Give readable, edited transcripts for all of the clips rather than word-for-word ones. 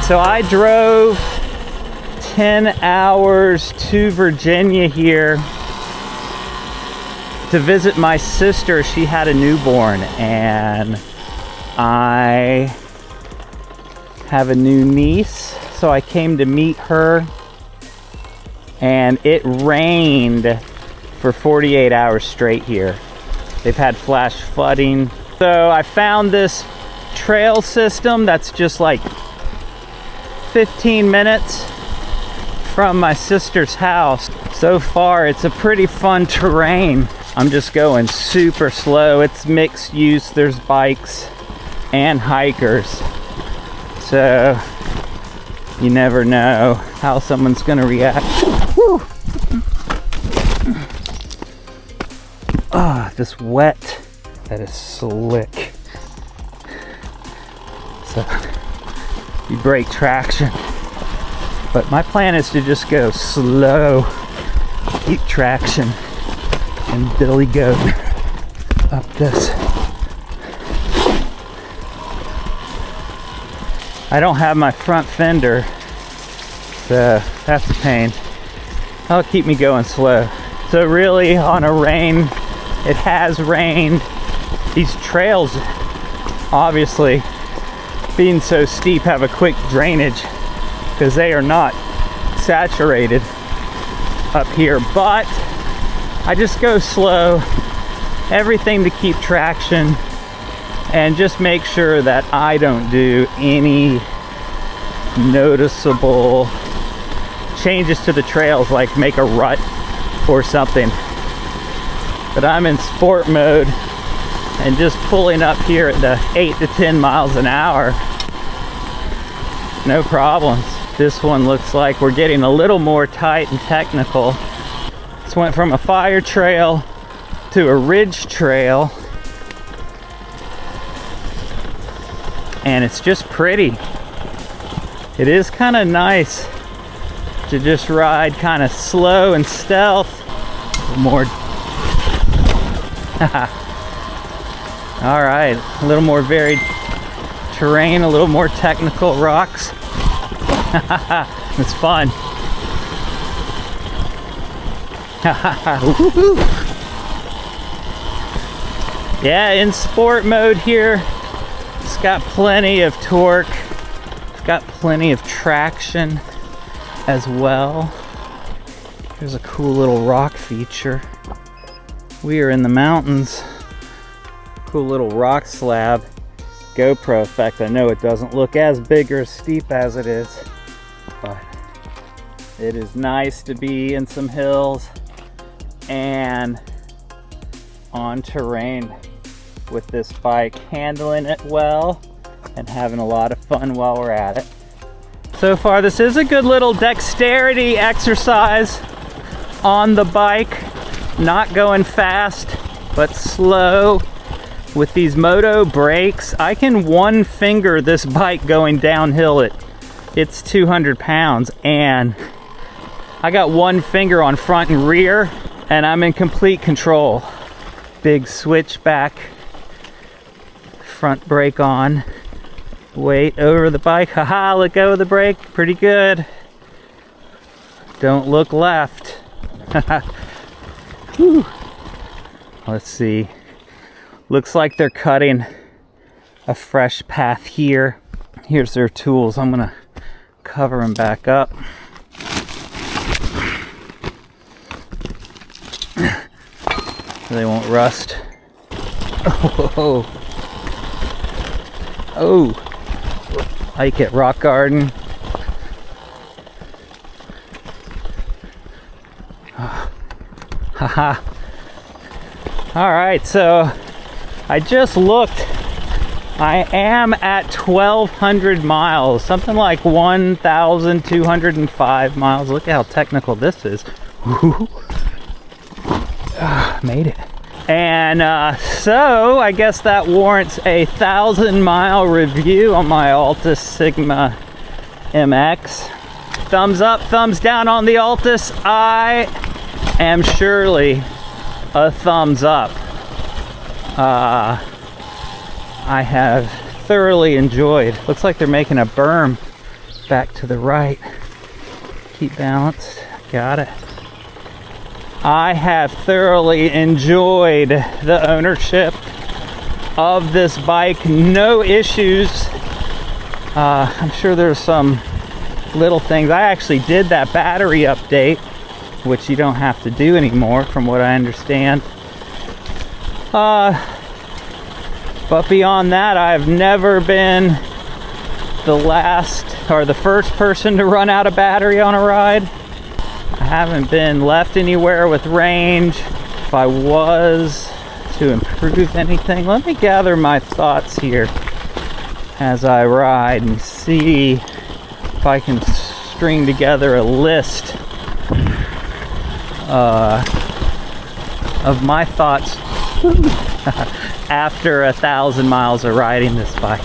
So I drove 10 hours to Virginia here to visit my sister. She had a newborn, and I have a new niece, so I came to meet her, and it rained for 48 hours straight here. They've had flash flooding. So I found this trail system that's just like 15 minutes from my sister's house. So far, it's a pretty fun terrain. I'm just going super slow. It's mixed use. There's bikes and hikers. So you never know how someone's gonna react. Woo! Ah, this wet, that is slick. So you break traction. But my plan is to just go slow, keep traction, and billy goat up this. I don't have my front fender, so that's a pain. That'll keep me going slow. So really, on a rain, it has rained. These trails, obviously, being so steep, have a quick drainage because they are not saturated up here. But I just go slow, everything to keep traction, and just make sure that I don't do any noticeable changes to the trails, like make a rut or something. But I'm in sport mode and just pulling up here at the 8 to 10 miles an hour, no problems. This one looks like we're getting a little more tight and technical. This went from a fire trail to a ridge trail, and it's just pretty. It is kind of nice to just ride kind of slow and stealth. More. All right, a little more varied terrain, a little more technical rocks. It's fun. Yeah, in sport mode here. It's got plenty of torque. It's got plenty of traction as well. Here's a cool little rock feature. We are in the mountains. Cool little rock slab. GoPro effect. I know it doesn't look as big or as steep as it is, but it is nice to be in some hills and on terrain with this bike, handling it well and having a lot of fun while we're at it. So far, this is a good little dexterity exercise on the bike. Not going fast, but slow. With these moto brakes, I can one finger this bike going downhill. It's 200 pounds, and I got one finger on front and rear, and I'm in complete control. Big switchback, front brake on, weight over the bike. Haha, let go of the brake, pretty good. Don't look left. Whew. Let's see. Looks like they're cutting a fresh path here. Here's their tools. I'm gonna cover them back up. So they won't rust. Oh, oh, like it, rock garden. Haha. All right, so I just looked. I am at 1,200 miles, something like 1,205 miles. Look at how technical this is. Made it. And so I guess that warrants a 1,000-mile review on my Altis Sigma MX. Thumbs up, thumbs down on the Altis. I am surely a thumbs up. I have thoroughly enjoyed. Looks like they're making a berm back to the right. Keep balanced. Got it. I have thoroughly enjoyed the ownership of this bike. No issues. I'm sure there's some little things. I actually did that battery update, which you don't have to do anymore from what I understand. But beyond that, I've never been the last or the first person to run out of battery on a ride. I haven't been left anywhere with range. If I was to improve anything, let me gather my thoughts here as I ride and see if I can string together a list of my thoughts after 1,000 miles of riding this bike.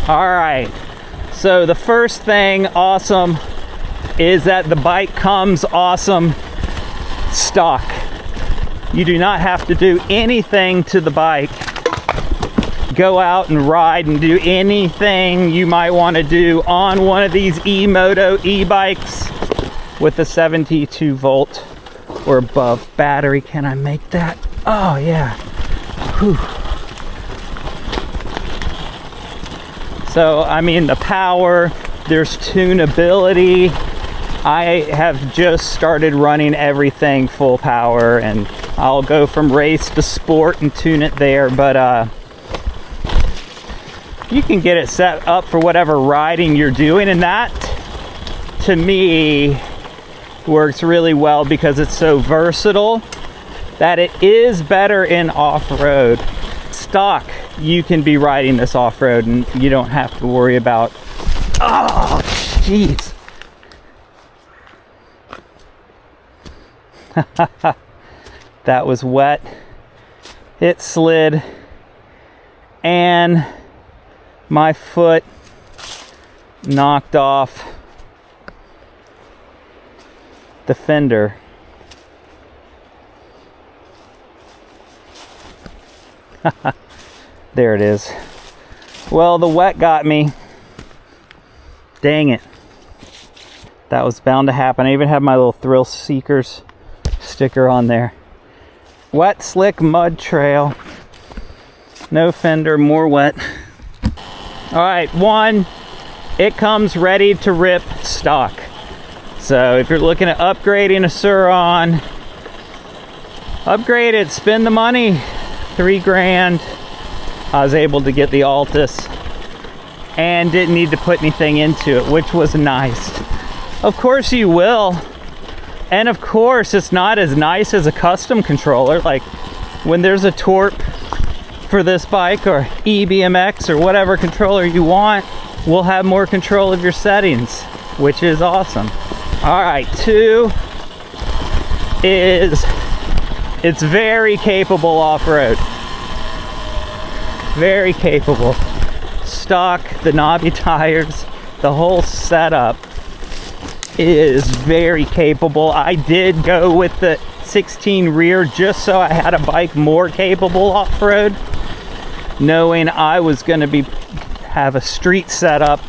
All right, so the first thing awesome is that the bike comes awesome stock. You do not have to do anything to the bike. Go out and ride and do anything you might want to do on one of these e-moto e-bikes with a 72 volt or above battery. Can I make that? Oh yeah. Whew. So I mean, the power, there's tunability. I have just started running everything full power, and I'll go from race to sport and tune it there, but you can get it set up for whatever riding you're doing, and that to me works really well because it's so versatile that it is better in off-road. Stock, you can be riding this off-road and you don't have to worry about, oh jeez. That was wet. It slid and my foot knocked off the fender. There it is. Well, the wet got me. Dang it. That was bound to happen. I even have my little Thrill Seekers sticker on there. Wet, slick mud trail. No fender, more wet. All right, one, it comes ready to rip stock. So if you're looking at upgrading a Sur-Ron, upgrade it, spend the money, $3 grand. I was able to get the Altis and didn't need to put anything into it, which was nice. Of course you will. And of course it's not as nice as a custom controller. Like when there's a torque for this bike or e-BMX or whatever controller you want, we'll have more control of your settings, which is awesome. All right, two is it's very capable off-road. Very capable. Stock, the knobby tires, the whole setup is very capable. I did go with the 16 rear just so I had a bike more capable off-road, knowing I was going to have a street setup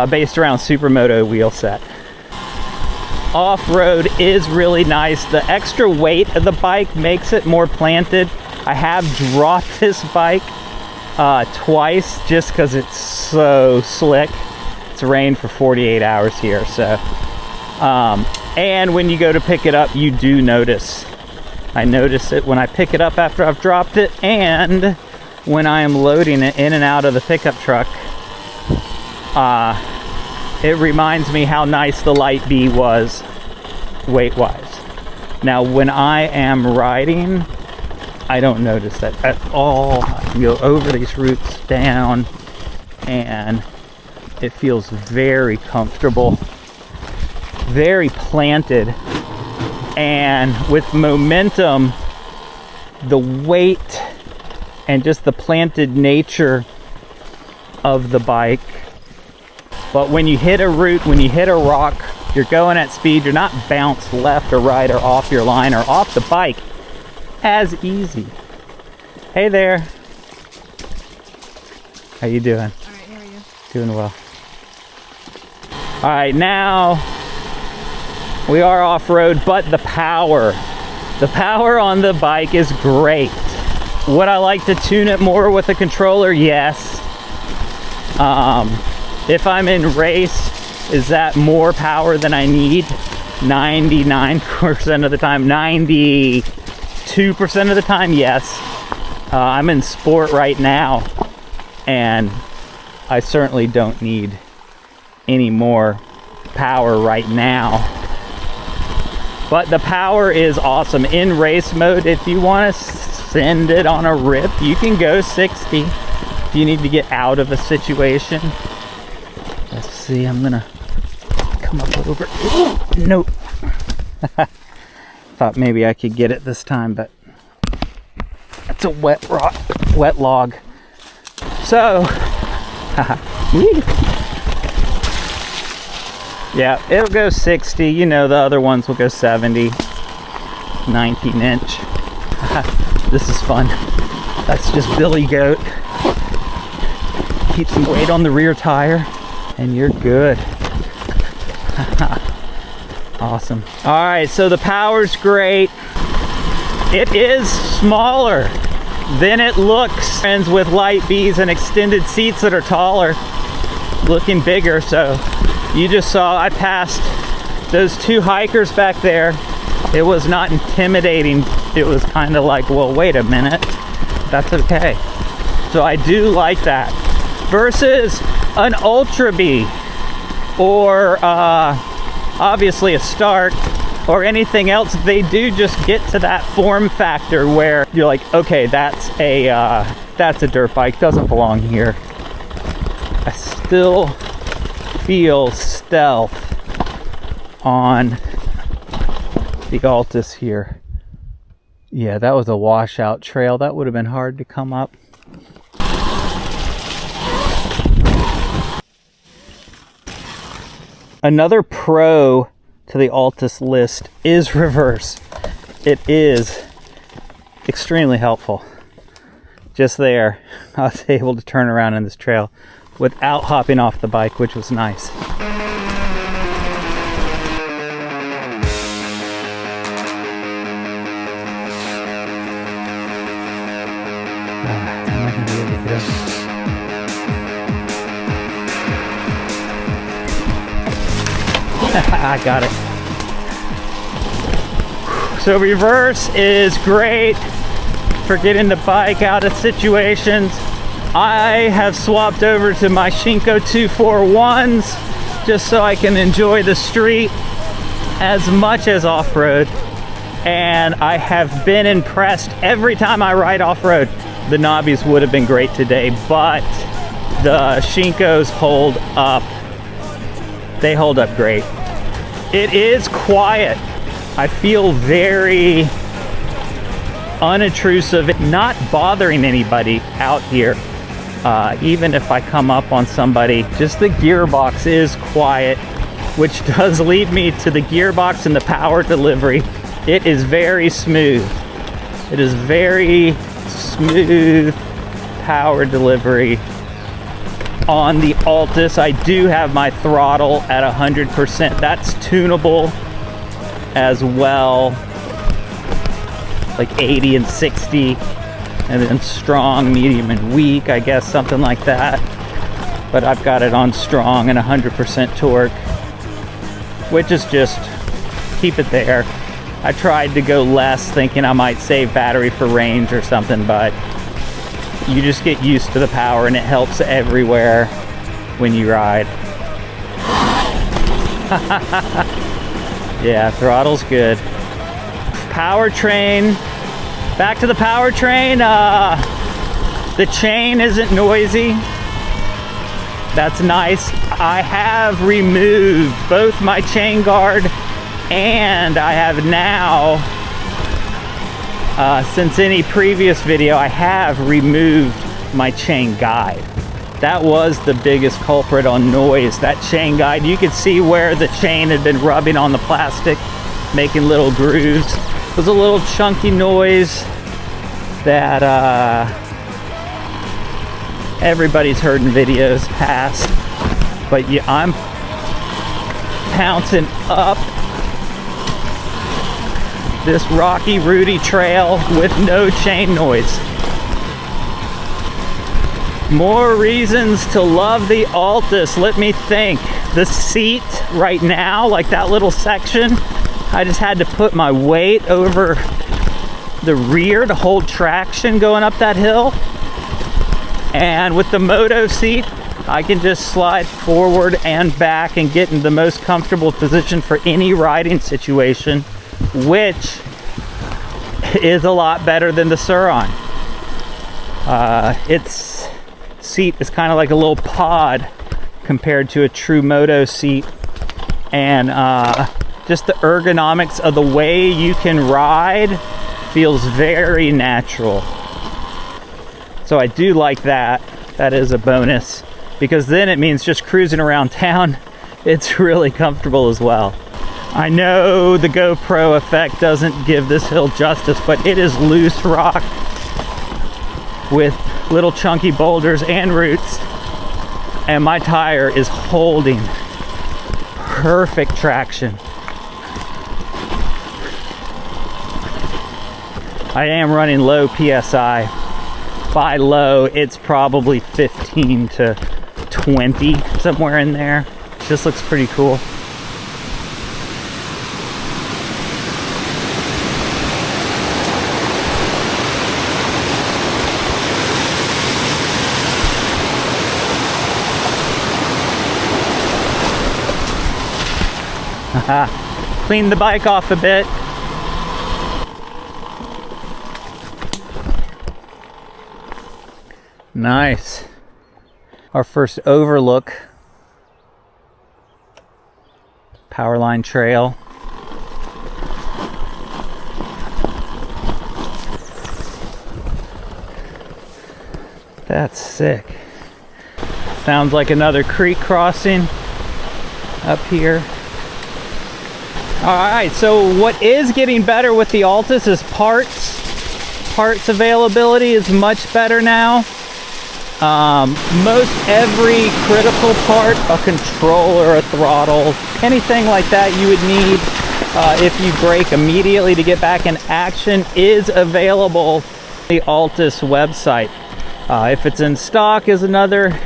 based around Supermoto wheel set. Off-road is really nice. The extra weight of the bike makes it more planted. I have dropped this bike twice just because it's so slick. It's rained for 48 hours here, so and when you go to pick it up, you do notice. I notice it when I pick it up after I've dropped it, and when I am loading it in and out of the pickup truck. It reminds me how nice the Light B was weight-wise. Now, when I am riding, I don't notice that at all. I can go over these roots down, and it feels very comfortable, very planted, and with momentum, the weight and just the planted nature of the bike. But when you hit a root, when you hit a rock, you're going at speed, you're not bounced left or right or off your line or off the bike as easy. Hey there. How you doing? All right, how are you? Doing well. All right, now we are off-road, but the power on the bike is great. Would I like to tune it more with a controller? Yes. If I'm in race, is that more power than I need? 99% of the time, 92% of the time, yes. I'm in sport right now, and I certainly don't need any more power right now. But the power is awesome. In race mode, if you want to send it on a rip, you can go 60 if you need to get out of a situation. Let's see, I'm gonna come up over. Nope. Thought maybe I could get it this time, but it's a wet log. So, yeah, it'll go 60. You know, the other ones will go 70. 19 inch. This is fun. That's just Billy Goat. Keep some weight on the rear tire, and you're good. Awesome. All right, so the power's great. It is smaller than it looks. Friends with light Bs and extended seats that are taller, looking bigger. So you just saw I passed those two hikers back there. It was not intimidating. It was kind of like, well, wait a minute, that's okay. So I do like that. Versus an Ultra B or obviously a Start or anything else, they do just get to that form factor where you're like, okay, that's a dirt bike, doesn't belong here. I still feel stealth on the Altis here. Yeah, that was a washout trail. That would have been hard to come up. Another pro to the Altis list is reverse. It is extremely helpful. Just there, I was able to turn around in this trail without hopping off the bike, which was nice. I got it. So reverse is great for getting the bike out of situations. I have swapped over to my Shinko 241s just so I can enjoy the street as much as off-road. And I have been impressed every time I ride off-road. The knobbies would have been great today, but the Shinkos hold up. They hold up great. It is quiet. I feel very unintrusive, not bothering anybody out here. Even if I come up on somebody, just the gearbox is quiet, which does lead me to the gearbox and the power delivery. It is very smooth. It is very smooth power delivery. On the Altis, I do have my throttle at 100%. That's tunable as well, like 80 and 60, and then strong, medium, and weak, I guess, something like that. But I've got it on strong and 100% torque, which is just keep it there. I tried to go less, thinking I might save battery for range or something, but you just get used to the power and it helps everywhere when you ride. Yeah, throttle's good. Powertrain. Back to the powertrain. The chain isn't noisy. That's nice. I have removed both my chain guard and I have now, since any previous video, I have removed my chain guide. That was the biggest culprit on noise, that chain guide. You could see where the chain had been rubbing on the plastic, making little grooves. It was a little chunky noise that everybody's heard in videos past. But yeah, I'm pouncing up this rocky, rooty trail with no chain noise. More reasons to love the Altis. Let me think. The seat right now, like that little section, I just had to put my weight over the rear to hold traction going up that hill. And with the moto seat, I can just slide forward and back and get in the most comfortable position for any riding situation, which is a lot better than the Sur-On. Its seat is kind of like a little pod compared to a true moto seat, and just the ergonomics of the way you can ride feels very natural. So I do like that. That is a bonus, because then it means just cruising around town, it's really comfortable as well. I know the GoPro effect doesn't give this hill justice, but it is loose rock with little chunky boulders and roots, and my tire is holding perfect traction. I am running low PSI. By low, it's probably 15 to 20, somewhere in there. This looks pretty cool. Clean the bike off a bit. Nice. Our first overlook. Powerline trail. That's sick. Sounds like another creek crossing up here. Alright, so what is getting better with the Altis is parts. Parts availability is much better now. Most every critical part, a controller, a throttle, anything like that you would need if you brake immediately to get back in action, is available on the Altis website. If it's in stock is another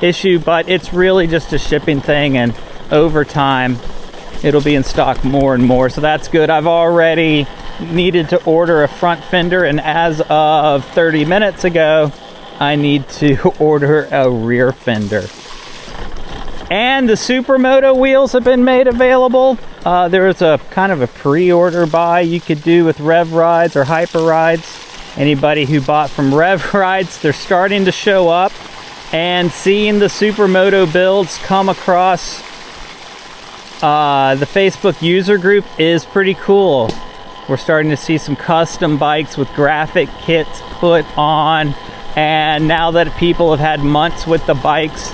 issue, but it's really just a shipping thing, and over time it'll be in stock more and more, so that's good. I've already needed to order a front fender, and as of 30 minutes ago I need to order a rear fender. And the Supermoto wheels have been made available. There is a kind of a pre-order buy you could do with Rev Rides or Hyper Rides. Anybody who bought from Rev Rides, they're starting to show up, and seeing the Supermoto builds come across the Facebook user group is pretty cool. We're starting to see some custom bikes with graphic kits put on, and now that people have had months with the bikes,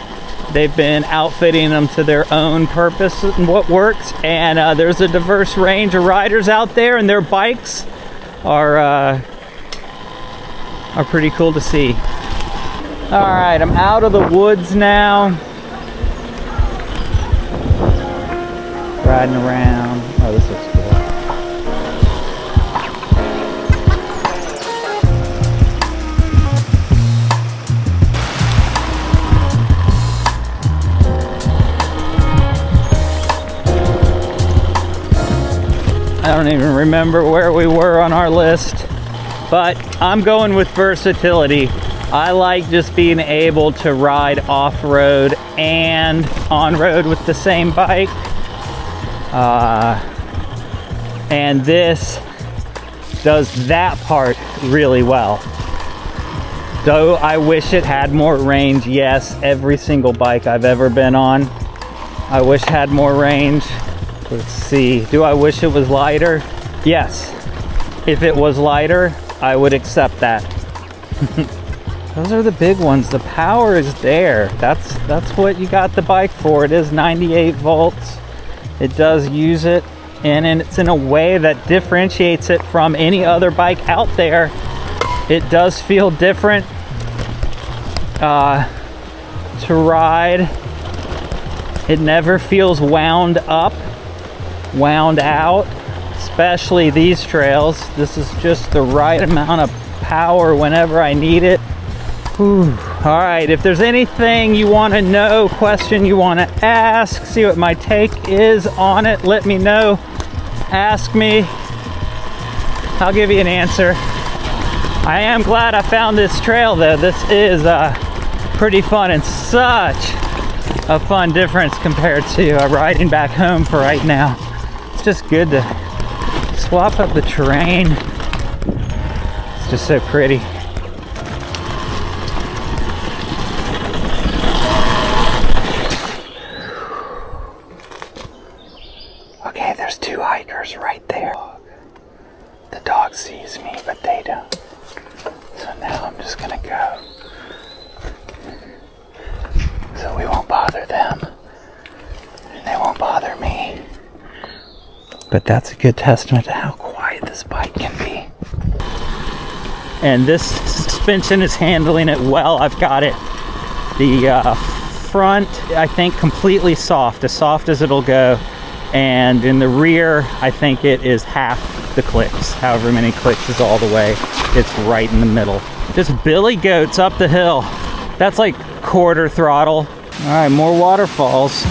they've been outfitting them to their own purpose and what works. And there's a diverse range of riders out there, and their bikes are pretty cool to see. All right, I'm out of the woods now. Riding around. Oh, this looks cool. I don't even remember where we were on our list, but I'm going with versatility. I like just being able to ride off-road and on-road with the same bike. And this does that part really well. Though I wish it had more range. Yes, every single bike I've ever been on, I wish had more range. Let's see, do I wish it was lighter? Yes, if it was lighter, I would accept that. Those are the big ones. The power is there. That's what you got the bike for. It is 98 volts. It does use it, and it's in a way that differentiates it from any other bike out there. It does feel different. to ride. It never feels wound up, wound out, especially these trails. This is just the right amount of power whenever I need it. Whew. All right, if there's anything you want to know, question you want to ask, see what my take is on it, let me know. Ask me. I'll give you an answer. I am glad I found this trail though. This is pretty fun and such a fun difference compared to riding back home for right now. It's just good to swap up the terrain. It's just so pretty. Okay, there's two hikers right there. The dog sees me, but they don't. So now I'm just gonna go. So we won't bother them. And they won't bother me. But that's a good testament to how quiet this bike can be. And this suspension is handling it well. I've got it. The front, I think, completely soft, as soft as it'll go. And in the rear, I think it is half the clicks. However many clicks is all the way. It's right in the middle. Just billy goats up the hill. That's like quarter throttle. All right, more waterfalls.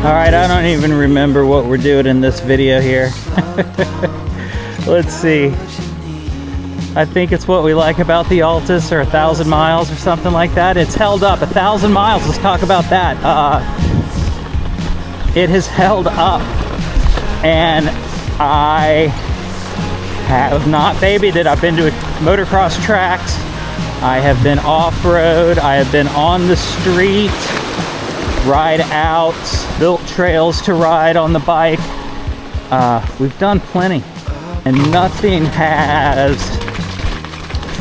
Alright, I don't even remember what we're doing in this video here. Let's see. I think it's what we like about the Altis, or 1,000 miles or something like that. It's held up 1,000 miles. Let's talk about that. It has held up, and I have not babied it. I've been to motocross tracks. I have been off-road. I have been on the street, ride outs, built trails to ride on the bike. We've done plenty, and nothing has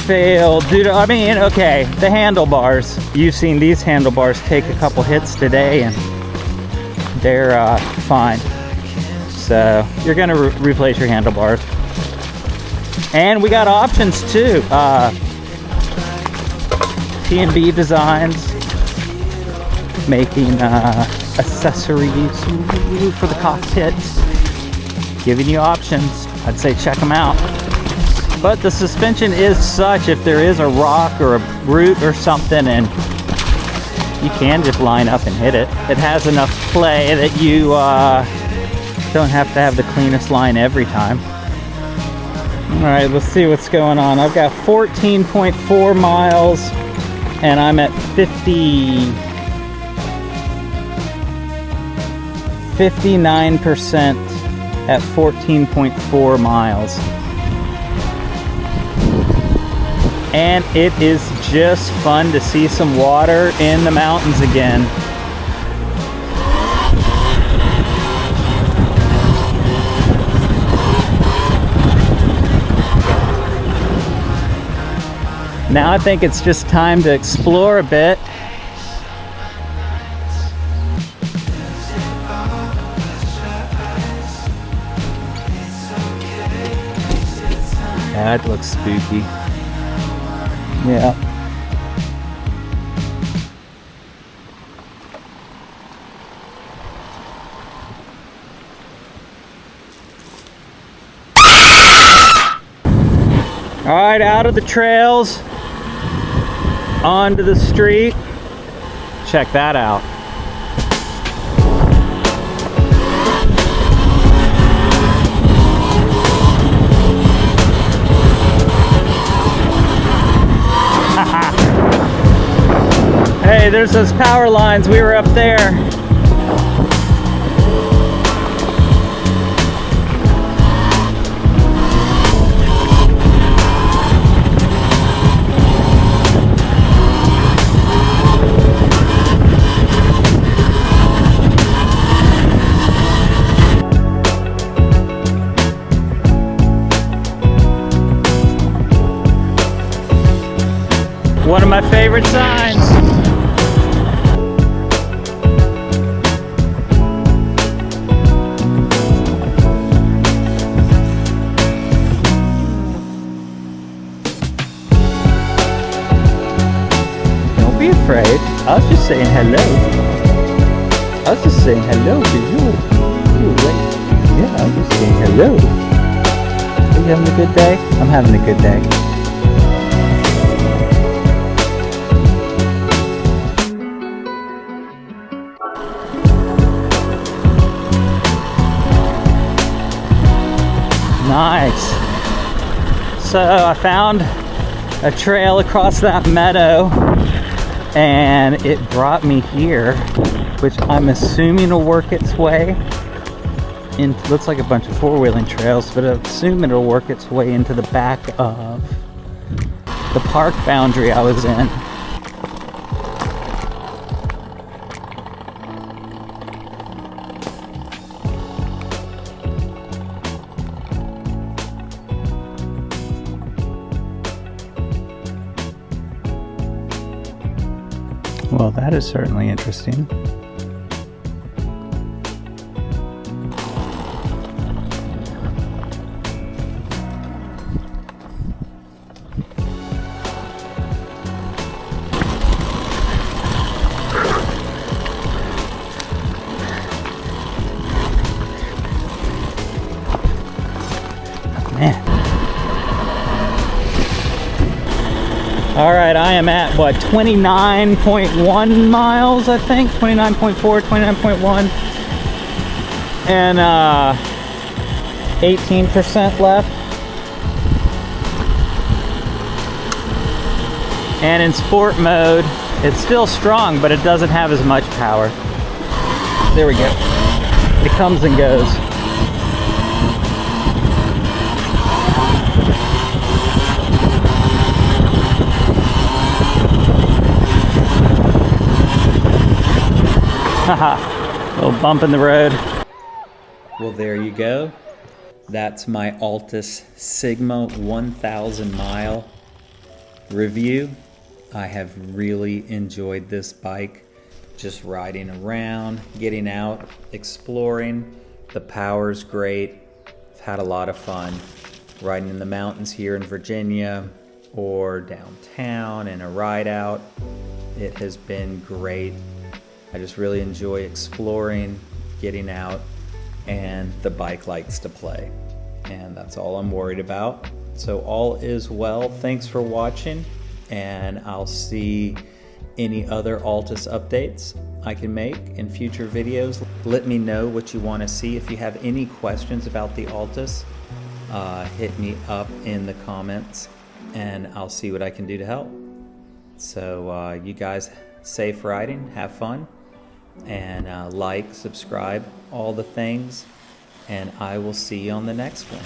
failed due to, I mean, okay, the handlebars. You've seen these handlebars take a couple hits today, and they're fine. So you're gonna replace your handlebars. And we got options too. T&B Designs making accessories for the cockpit, giving you options. I'd say check them out. But the suspension is such, if there is a rock or a root or something, and you can just line up and hit it. It has enough play that you don't have to have the cleanest line every time. All right, let's see what's going on. I've got 14.4 miles, and I'm at 59% at 14.4 miles. And it is just fun to see some water in the mountains again. Now I think it's just time to explore a bit. That looks spooky. Yeah. All right, out of the trails, onto the street. Check that out. Hey, there's those power lines. We were up there. favorite signs. Don't be afraid. I was just saying hello. I was just saying hello to you. Yeah, I was just saying hello. Are you having a good day? I'm having a good day. Nice. So I found a trail across that meadow and it brought me here, which I'm assuming will work its way in. Looks like a bunch of four-wheeling trails, but I assume it'll work its way into the back of the park boundary I was in. Well, that is certainly interesting. Man. All right, I am at what, 29.1 miles, I think, 29.4, 29.1, and 18% left. And in sport mode, it's still strong, but it doesn't have as much power. There we go. It comes and goes. Haha, little bump in the road. Well, there you go. That's my Altis Sigma 1000 mile review. I have really enjoyed this bike. Just riding around, getting out, exploring. The power's great. I've had a lot of fun riding in the mountains here in Virginia or downtown in a ride out. It has been great. I just really enjoy exploring, getting out, and the bike likes to play. And that's all I'm worried about. So all is well. Thanks for watching, and I'll see any other Altis updates I can make in future videos. Let me know what you want to see. If you have any questions about the Altis, hit me up in the comments and I'll see what I can do to help. So you guys, safe riding, have fun, and like, subscribe, all the things, and I will see you on the next one.